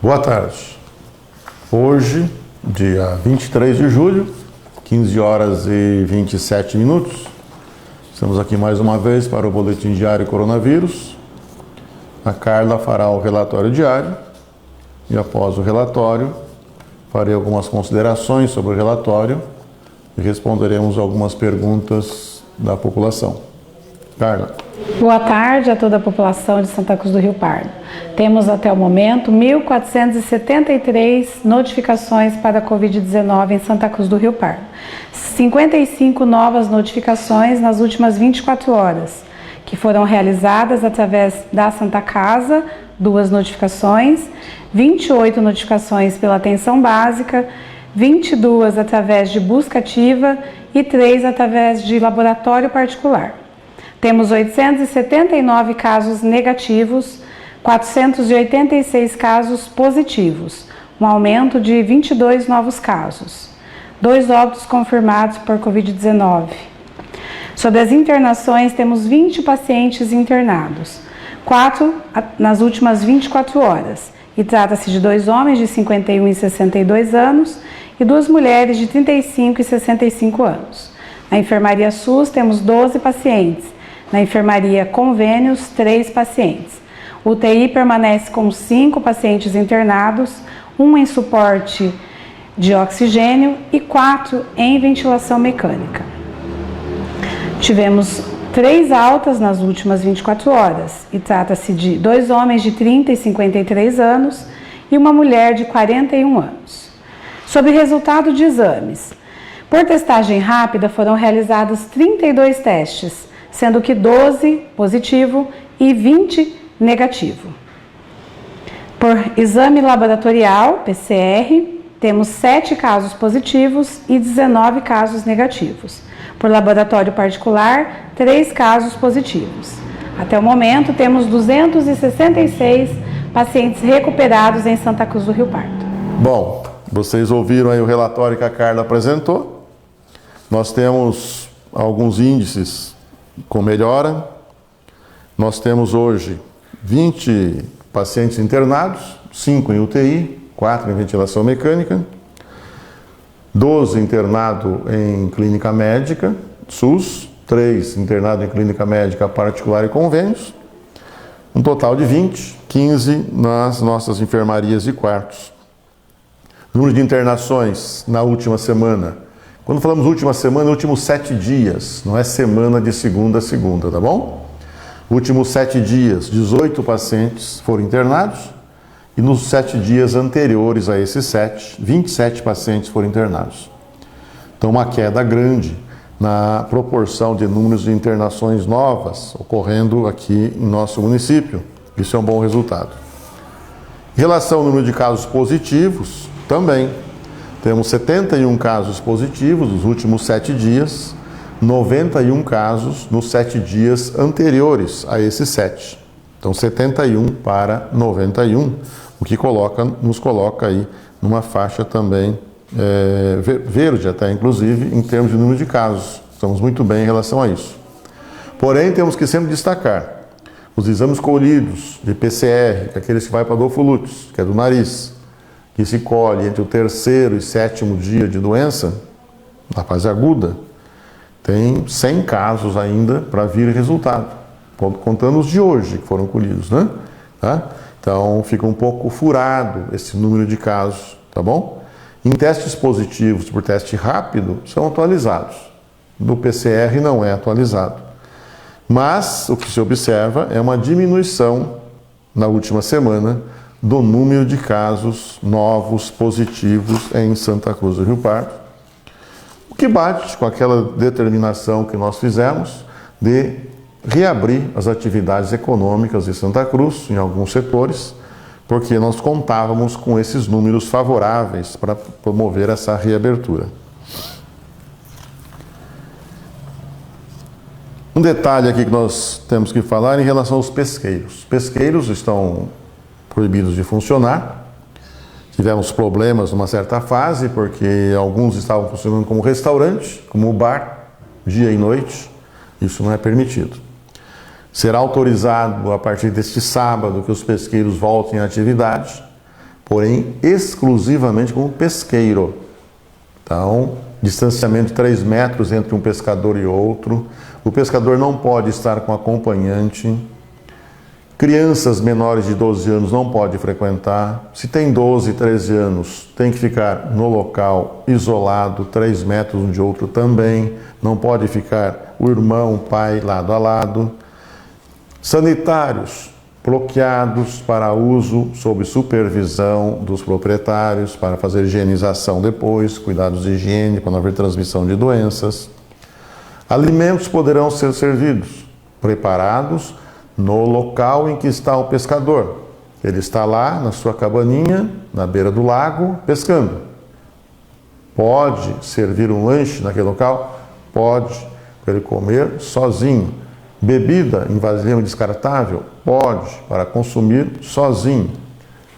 Boa tarde. Hoje, dia 23 de julho, 15 horas e 27 minutos. Estamos aqui mais uma vez para o Boletim Diário Coronavírus. A Carla fará o relatório diário e após o relatório farei algumas considerações sobre o relatório e responderemos algumas perguntas da população. Carla. Boa tarde a toda a população de Santa Cruz do Rio Pardo. Temos até o momento 1.473 notificações para a Covid-19 em Santa Cruz do Rio Pardo. 55 novas notificações nas últimas 24 horas, que foram realizadas através da Santa Casa, 2 notificações, 28 notificações pela atenção básica, 22 através de busca ativa e 3 através de laboratório particular. Temos 879 casos negativos, 486 casos positivos, um aumento de 22 novos casos. 2 óbitos confirmados por Covid-19. Sobre as internações, temos 20 pacientes internados, 4 nas últimas 24 horas. E trata-se de 2 homens de 51 e 62 anos e 2 mulheres de 35 e 65 anos. Na enfermaria SUS, temos 12 pacientes. Na enfermaria Convênios, 3 pacientes. O UTI permanece com 5 pacientes internados, 1 em suporte de oxigênio e 4 em ventilação mecânica. Tivemos 3 altas nas últimas 24 horas e trata-se de 2 homens de 30 e 53 anos e uma mulher de 41 anos. Sobre resultado de exames, por testagem rápida foram realizados 32 testes, sendo que 12 positivo e 20 negativo. Por exame laboratorial, PCR, temos 7 casos positivos e 19 casos negativos. Por laboratório particular, 3 casos positivos. Até o momento, temos 266 pacientes recuperados em Santa Cruz do Rio Pardo. Bom, vocês ouviram aí o relatório que a Carla apresentou. Nós temos alguns índices com melhora. Nós temos hoje 20 pacientes internados, 5 em UTI, 4 em ventilação mecânica, 12 internados em clínica médica, SUS, 3 internados em clínica médica particular e convênios, um total de 20, 15 nas nossas enfermarias e quartos. Número de internações na última semana. Quando falamos última semana, últimos 7 dias, não é semana de segunda a segunda, tá bom? Últimos 7 dias, 18 pacientes foram internados e nos 7 dias anteriores a esses 7, 27 pacientes foram internados. Então, uma queda grande na proporção de números de internações novas ocorrendo aqui em nosso município. Isso é um bom resultado. Em relação ao número de casos positivos, também. Temos 71 casos positivos nos últimos 7 dias, 91 casos nos 7 dias anteriores a esses 7. Então, 71 para 91, o que nos coloca aí numa faixa também verde até, inclusive, em termos de número de casos. Estamos muito bem em relação a isso. Porém, temos que sempre destacar os exames colhidos de PCR, que é aqueles que vai para Adolfo Lutz, que é do nariz, que se colhe entre o 3º e 7º dia de doença, na fase aguda, tem 100 casos ainda para vir resultado, contando os de hoje que foram colhidos, né? Tá? Então, fica um pouco furado esse número de casos, tá bom? Em testes positivos por teste rápido, são atualizados. Do PCR não é atualizado. Mas, o que se observa é uma diminuição na última semana do número de casos novos positivos em Santa Cruz do Rio Pardo, o que bate com aquela determinação que nós fizemos de reabrir as atividades econômicas de Santa Cruz em alguns setores, porque nós contávamos com esses números favoráveis para promover essa reabertura. Um detalhe aqui que nós temos que falar em relação aos pesqueiros. Os pesqueiros estão proibidos de funcionar. Tivemos problemas numa certa fase, porque alguns estavam funcionando como restaurante, como bar, dia e noite. Isso não é permitido. Será autorizado a partir deste sábado que os pesqueiros voltem à atividade, porém exclusivamente como pesqueiro. Então, distanciamento de 3 metros entre um pescador e outro. O pescador não pode estar com acompanhante. Crianças menores de 12 anos não pode frequentar. Se tem 12, 13 anos, tem que ficar no local isolado, 3 metros um de outro também. Não pode ficar o irmão, o pai, lado a lado. Sanitários bloqueados para uso sob supervisão dos proprietários, para fazer higienização depois, cuidados de higiene, para não haver transmissão de doenças. Alimentos poderão ser servidos, preparados no local em que está o pescador. Ele está lá na sua cabaninha, na beira do lago, pescando. Pode servir um lanche naquele local? Pode, para ele comer sozinho. Bebida em vasilhame descartável? Pode, para consumir sozinho.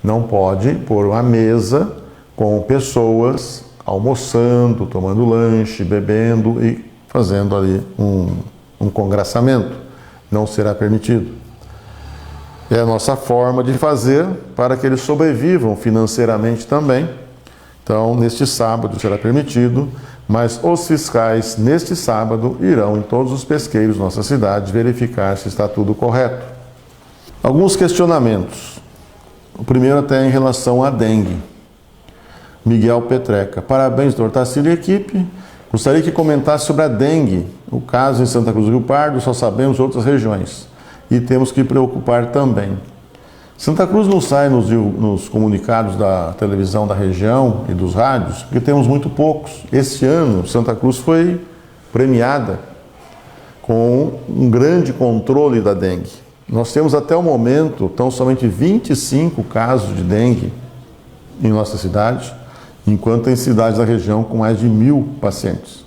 Não pode pôr uma mesa com pessoas almoçando, tomando lanche, bebendo e fazendo ali um congraçamento. Não será permitido. É a nossa forma de fazer para que eles sobrevivam financeiramente também. Então, neste sábado será permitido, mas os fiscais, neste sábado, irão em todos os pesqueiros da nossa cidade verificar se está tudo correto. Alguns questionamentos. O primeiro até em relação à dengue. Miguel Petreca. Parabéns, doutor Tarsila e equipe. Gostaria que comentasse sobre a dengue. O caso em Santa Cruz do Rio Pardo, só sabemos outras regiões. E temos que preocupar também. Santa Cruz não sai nos comunicados da televisão da região e dos rádios, porque temos muito poucos. Este ano, Santa Cruz foi premiada com um grande controle da dengue. Nós temos até o momento, tão somente 25 casos de dengue em nossa cidade, enquanto tem cidades da região com mais de 1.000 pacientes.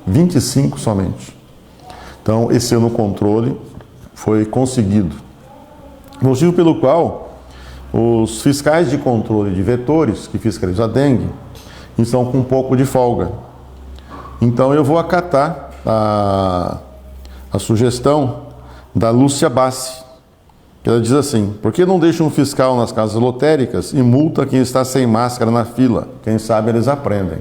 25 somente. Então, esse ano o controle foi conseguido. Motivo pelo qual os fiscais de controle de vetores que fiscalizam a dengue estão com um pouco de folga. Então eu vou acatar a sugestão da Lúcia Bassi, que ela diz assim: por que não deixa um fiscal nas casas lotéricas e multa quem está sem máscara na fila? Quem sabe eles aprendem.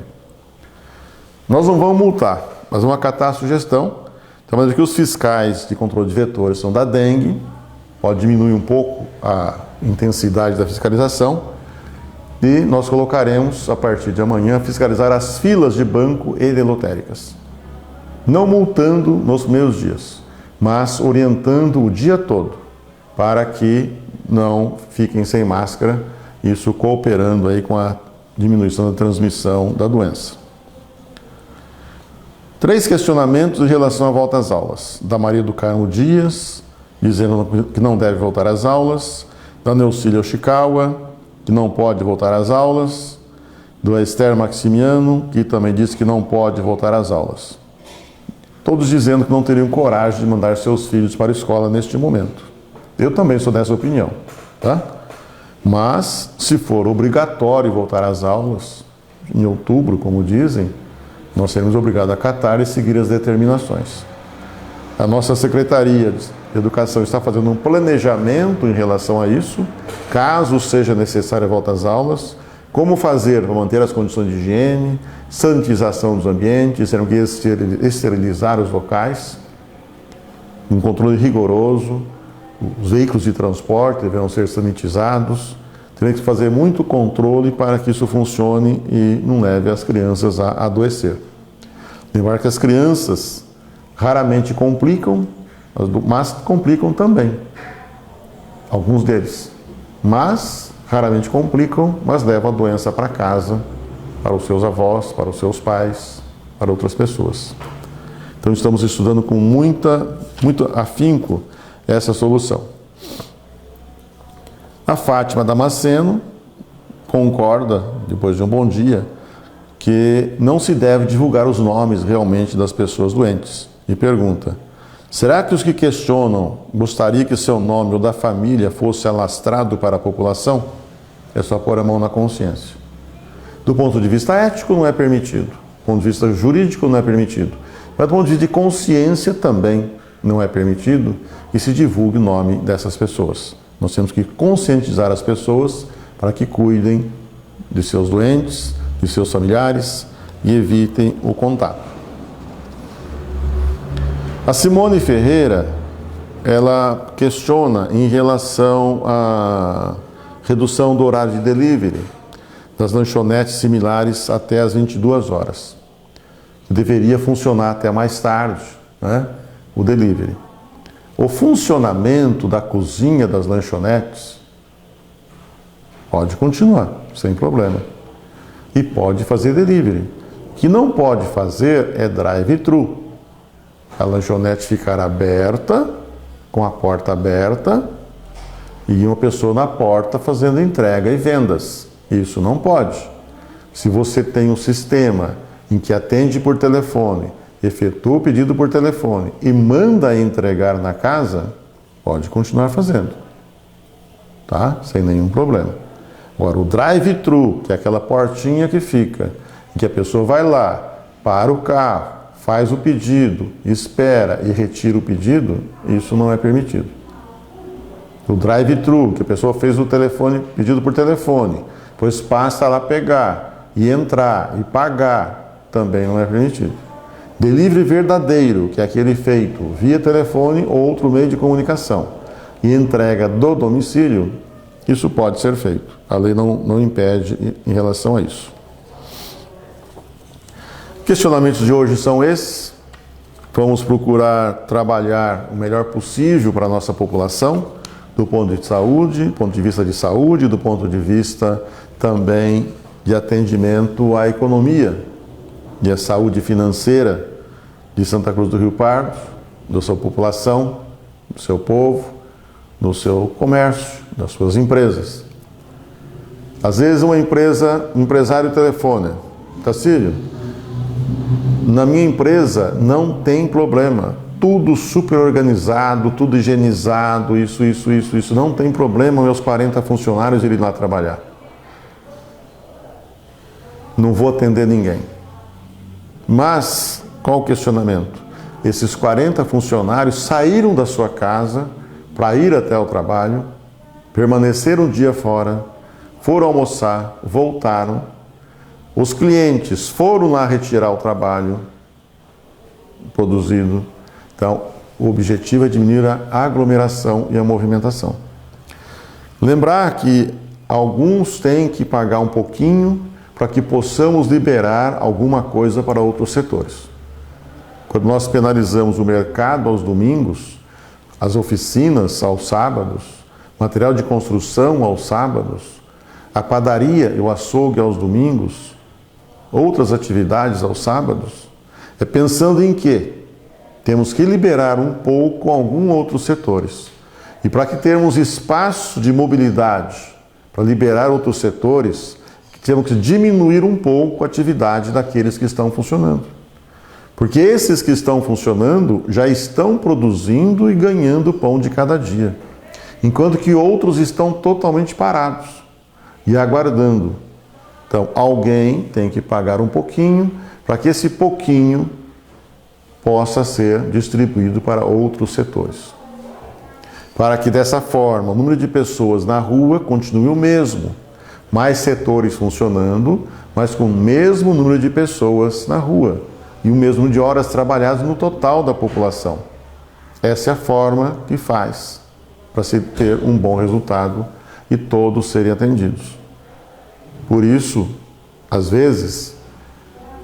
Nós não vamos multar, mas vamos acatar a sugestão. Então, mas que os fiscais de controle de vetores são da dengue, pode diminuir um pouco a intensidade da fiscalização e nós colocaremos, a partir de amanhã, fiscalizar as filas de banco e de lotéricas. Não multando nos primeiros dias, mas orientando o dia todo para que não fiquem sem máscara, isso cooperando aí com a diminuição da transmissão da doença. 3 questionamentos em relação à volta às aulas. Da Maria do Carmo Dias, dizendo que não deve voltar às aulas. Da Neucília Oshikawa, que não pode voltar às aulas. Do Esther Maximiano, que também disse que não pode voltar às aulas. Todos dizendo que não teriam coragem de mandar seus filhos para a escola neste momento. Eu também sou dessa opinião, tá? Mas, se for obrigatório voltar às aulas, em outubro, como dizem, nós seremos obrigados a acatar e seguir as determinações. A nossa Secretaria de Educação está fazendo um planejamento em relação a isso, caso seja necessária a volta às aulas, como fazer para manter as condições de higiene, sanitização dos ambientes, teremos que esterilizar os locais, um controle rigoroso, os veículos de transporte deverão ser sanitizados, teremos que fazer muito controle para que isso funcione e não leve as crianças a adoecer. Lembrar que as crianças raramente complicam, mas complicam também. Alguns deles. Mas raramente complicam, mas levam a doença para casa, para os seus avós, para os seus pais, para outras pessoas. Então estamos estudando com muito afinco essa solução. A Fátima Damasceno concorda, depois de um bom dia, que não se deve divulgar os nomes realmente das pessoas doentes. E pergunta: será que os que questionam gostariam que seu nome ou da família fosse alastrado para a população? É só pôr a mão na consciência. Do ponto de vista ético, não é permitido. Do ponto de vista jurídico, não é permitido. Mas do ponto de vista de consciência, também não é permitido que se divulgue o nome dessas pessoas. Nós temos que conscientizar as pessoas para que cuidem de seus doentes, de seus familiares e evitem o contato. A Simone Ferreira, ela questiona em relação à redução do horário de delivery das lanchonetes similares até às 22 horas. Deveria funcionar até mais tarde, né, o delivery. O funcionamento da cozinha das lanchonetes pode continuar, sem problema. E pode fazer delivery. O que não pode fazer é drive-thru. A lanchonete ficar aberta, com a porta aberta, e uma pessoa na porta fazendo entrega e vendas. Isso não pode. Se você tem um sistema em que atende por telefone, efetua o pedido por telefone e manda entregar na casa, pode continuar fazendo, tá? Sem nenhum problema. Agora, o drive-thru, que é aquela portinha que fica, em que a pessoa vai lá, para o carro, faz o pedido, espera e retira o pedido, isso não é permitido. O drive-thru, que a pessoa fez o telefone, pedido por telefone, depois passa lá pegar e entrar e pagar, também não é permitido. Delivery verdadeiro, que é aquele feito via telefone ou outro meio de comunicação, e entrega do domicílio, isso pode ser feito. A lei não impede em relação a isso. Questionamentos de hoje são esses. Vamos procurar trabalhar o melhor possível para a nossa população, do ponto de saúde, do ponto de vista de saúde, do ponto de vista também de atendimento à economia e à saúde financeira de Santa Cruz do Rio Pardo, da sua população, do seu povo, do seu comércio, das suas empresas. Às vezes um empresário telefona: Tacílio, na minha empresa não tem problema, tudo super organizado, tudo higienizado, isso, não tem problema meus 40 funcionários irem lá trabalhar. Não vou atender ninguém. Mas, qual o questionamento? Esses 40 funcionários saíram da sua casa para ir até o trabalho, permaneceram um dia fora, foram almoçar, voltaram. Os clientes foram lá retirar o trabalho produzido. Então, o objetivo é diminuir a aglomeração e a movimentação. Lembrar que alguns têm que pagar um pouquinho para que possamos liberar alguma coisa para outros setores. Quando nós penalizamos o mercado aos domingos, as oficinas aos sábados, material de construção aos sábados, a padaria e o açougue aos domingos, outras atividades aos sábados, é pensando em que temos que liberar um pouco alguns outros setores. E para que termos espaço de mobilidade para liberar outros setores, temos que diminuir um pouco a atividade daqueles que estão funcionando. Porque esses que estão funcionando já estão produzindo e ganhando pão de cada dia, enquanto que outros estão totalmente parados e aguardando. Então, alguém tem que pagar um pouquinho para que esse pouquinho possa ser distribuído para outros setores. Para que dessa forma o número de pessoas na rua continue o mesmo. Mais setores funcionando, mas com o mesmo número de pessoas na rua e o mesmo número de horas trabalhadas no total da população. Essa é a forma que faz para se ter um bom resultado e todos serem atendidos. Por isso, às vezes,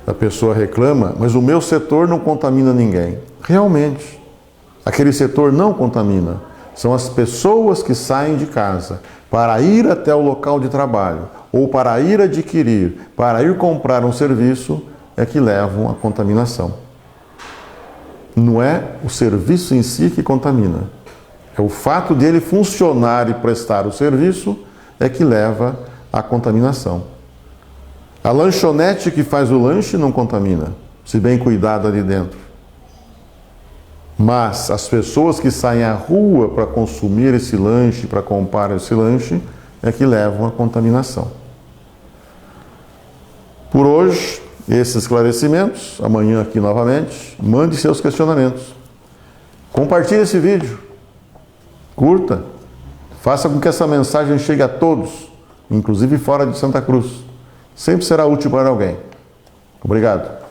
a pessoa reclama, mas o meu setor não contamina ninguém. Realmente, aquele setor não contamina. São as pessoas que saem de casa para ir até o local de trabalho, ou para ir adquirir, para ir comprar um serviço, é que levam à contaminação. Não é o serviço em si que contamina. É o fato dele funcionar e prestar o serviço é que leva à contaminação. A lanchonete que faz o lanche não contamina, se bem cuidado ali dentro. Mas as pessoas que saem à rua para consumir esse lanche, para comprar esse lanche, é que levam à contaminação. Por hoje, esses esclarecimentos. Amanhã aqui novamente. Mande seus questionamentos. Compartilhe esse vídeo. Curta. Faça com que essa mensagem chegue a todos, inclusive fora de Santa Cruz. Sempre será útil para alguém. Obrigado.